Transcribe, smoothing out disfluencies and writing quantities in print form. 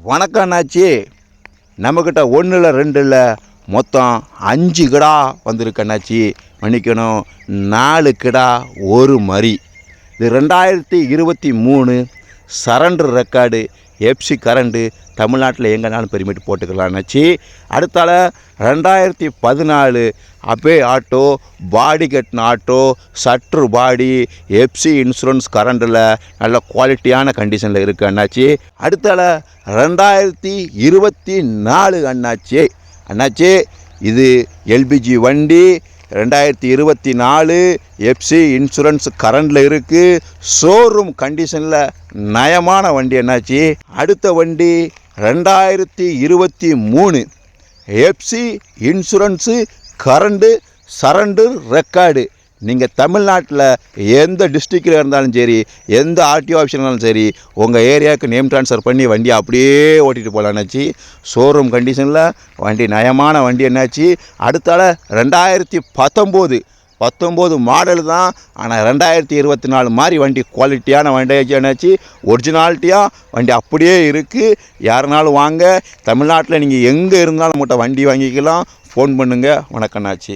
வணக்கம் அண்ணாச்சி. நம்மக்கிட்ட ஒன்று இல்லை 2 இல்லை மொத்தம் 5 கிடா வந்திருக்கு அண்ணாச்சி. மன்னிக்கணும், 4 கிடா 1 மரி. இது 2023 சரண்டர் ரெக்கார்டு எஃப்சி கரண்டு. தமிழ்நாட்டில் எங்கேனாலும் பெருமிட்டு போட்டுக்கலாம் அண்ணாச்சி. அடுத்தால 2014 அபே ஆட்டோ, பாடி கட்டின ஆட்டோ, சட்ரு பாடி, எஃப்சி இன்சூரன்ஸ் கரண்டில் நல்ல குவாலிட்டியான கண்டிஷனில் இருக்குது அண்ணாச்சி. அடுத்தால 2024 அண்ணாச்சி இது எல்பிஜி வண்டி 2024 எஃப்சி இன்சூரன்ஸ் கரண்டில் இருக்குது. ஷோரூம் கண்டிஷனில் நயமான வண்டி அண்ணாச்சி. அடுத்த வண்டி 2023 FC insurance current surrender record. நீங்கள் தமிழ்நாட்டில் எந்த டிஸ்ட்ரிக்டில் இருந்தாலும் சரி, எந்த ஆர்டிஓ ஆஃபீஸில் இருந்தாலும் சரி, உங்கள் ஏரியாவுக்கு நேம் ட்ரான்ஸ்ஃபர் பண்ணி வண்டியை அப்படியே ஓட்டிகிட்டு போகலாம் என்னாச்சு. ஷோரூம் கண்டிஷனில் வண்டி நயமான வண்டி என்னாச்சு. அடுத்தால 2019 மாடல் தான், ஆனால் 2024 மாதிரி வண்டி குவாலிட்டியான வண்டி என்னாச்சு. ஒரிஜினாலிட்டியாக வண்டி அப்படியே இருக்குது. யாருனாலும் வாங்க, தமிழ்நாட்டில் நீங்கள் எங்கே இருந்தாலும் நம்மகிட்ட வண்டி வாங்கிக்கலாம். ஃபோன் பண்ணுங்கள். வணக்கம் அண்ணாச்சி.